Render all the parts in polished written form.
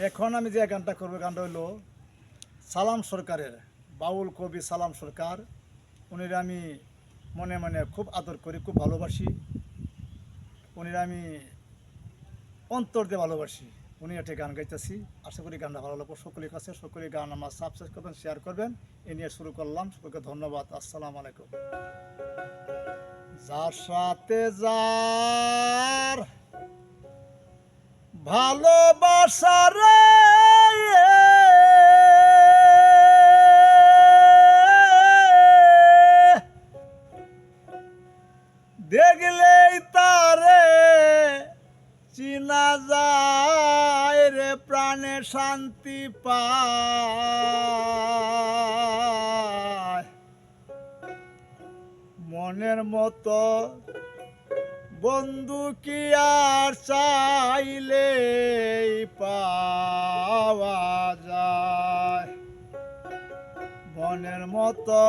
এখন আমি যে গানটা করবো, গানটা হলো সালাম সরকারের, বাউল কবি সালাম সরকার। উনির আমি মনে মনে খুব আদর করি, খুব ভালোবাসি। উনির আমি অন্তর দিয়ে ভালোবাসি। উনি একটা গান গাইতেছি, আশা করি গানটা ভালো লাগবে সকলের কাছে। সকলে গান আমার সাবস্ক্রাইব করবেন, শেয়ার করবেন। এ নিয়ে শুরু করলাম। সকলকে ধন্যবাদ। আসসালামু আলাইকুম। যার সাথে যার ভালোবাসা রে, দেখলেই তারে চিনা যায় রে, প্রাণে শান্তি পায়। মনের মতো বন্ধু কি আর চাইলেই পাওয়া যায়। মনের মতো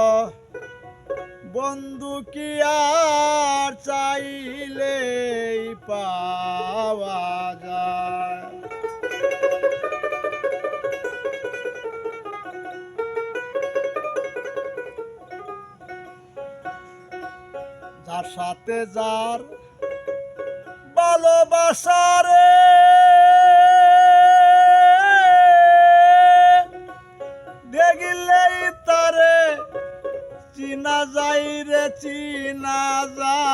বন্ধু কি আর চাইলেই পাওয়া যায়। যার সাথে যার ভালোবাসা রে, দেখলেই তারে চিনা যাই রে, চিনা যায়।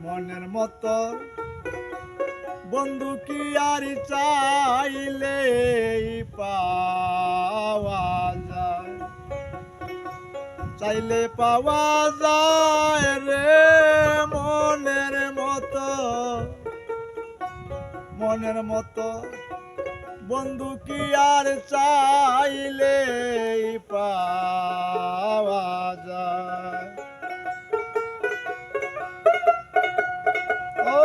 মনের মতো বন্ধু কি আর চাইলেই পাওয়া যায়। চাইলে পাওয়া যায় রে, মনের মতো, মনের মতো বন্ধু কি আর চাইলেই পাওয়া যায়। ও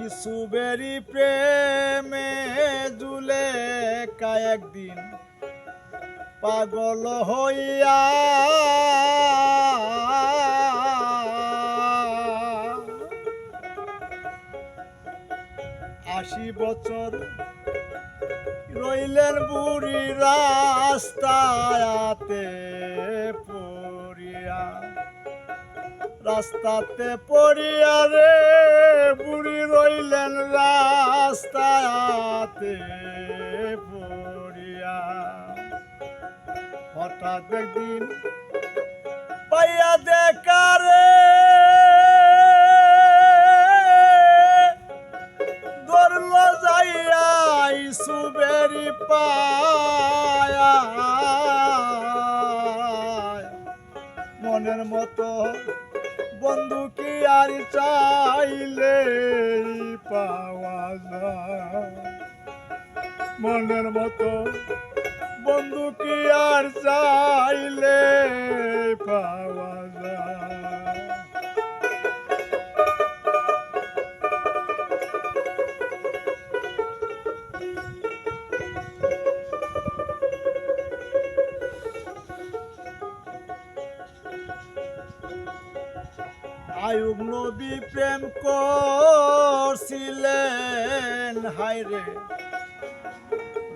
ইসুবেরি প্রেমে জুলেখা একদিন পাগল হইয়া, আশি বছর রইলেন বুড়ি রাস্তাতে পড়িয়া। রাস্তাতে পড়িয়া রে, বুড়ি রইলেন রাস্তাতে পড়িয়া। হঠাৎ একদিন পাইয়া দেখা রে, ধরল যাইয়া ইসুবেরি পায়া। মনের মতো বন্ধু কি আর চাইলেই পাওয়া যায়। মনের মতো বন্ধু কি আর চাইলে পাওয়া যায়। আয়ুব নবী প্রেম করছিলেন হায়রে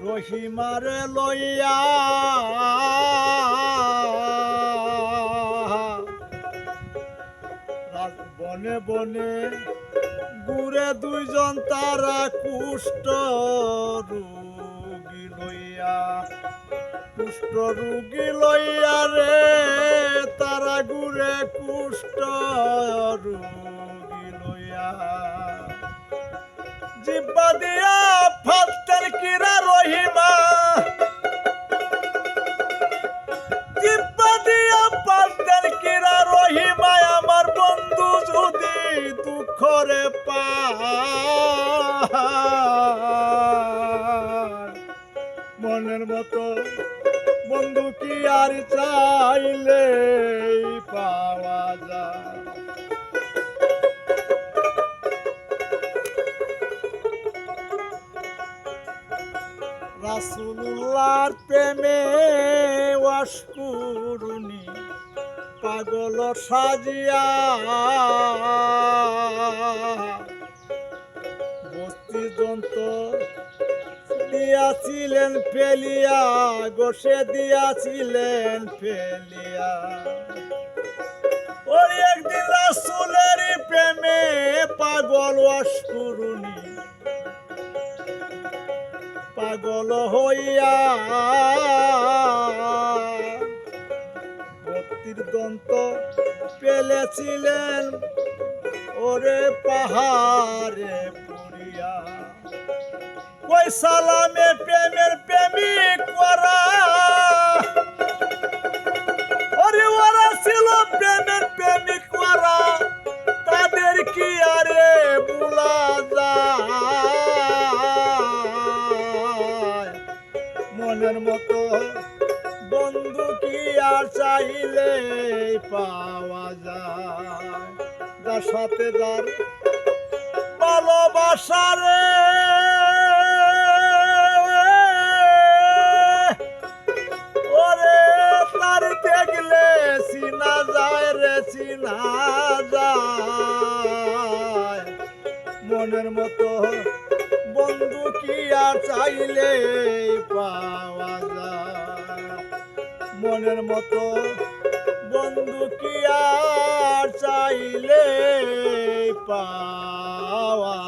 রহিমারে লইয়া। বনে বনে ঘুরে দুইজন তারা কুষ্ঠ রোগী লইয়া। কুষ্ঠ রোগী লইয়া রে, তারা ঘুরে কুষ্ঠ রোগী লইয়া। জিব্বা দিয়া ফালতেন কিরা রহিমা, জিব্বা দিয়া ফালতেন কিরা রহিমা। আমার বন্ধু যদি দুঃখরে পায়, মনের মতো বন্ধু বন্ধু কি আর চাইলে পাওয়া যায়। রাসূলুল্লাহর প্রেমে ওয়াশকুরুনি পাগল সাজিয়া বস্তি যন্ত্র দিয়াছিলেন ফেলিয়া, গোসে দিয়াছিলেন ফেলিয়া। ওই একদিন রাসূলের প্রেমে পাগল ওয়াশকুরুনি পাগল হইয়া ভক্তির দন্ত পেলেছিলেন ওরে পাহাড়ে পুরিয়া। ওই সালামে প্রেমের প্রেমিক ওরা, ওরে ওরা ছিল প্রেমের প্রেমিক ওরা, তাদের কি আরে ভুলা যায়। মনের মতো বন্ধু কি আর চাইলে পাওয়া যায়। যার সাথে যার ভালোবাসা রে, ওরে তার দেখলে চিনা যায় রে, চিনা যায়। মনের মতো বন্ধু কি আর চাইলে পাওয়া যায়। মনের মতো বন্ধু কি আর চাইলে পাওয়া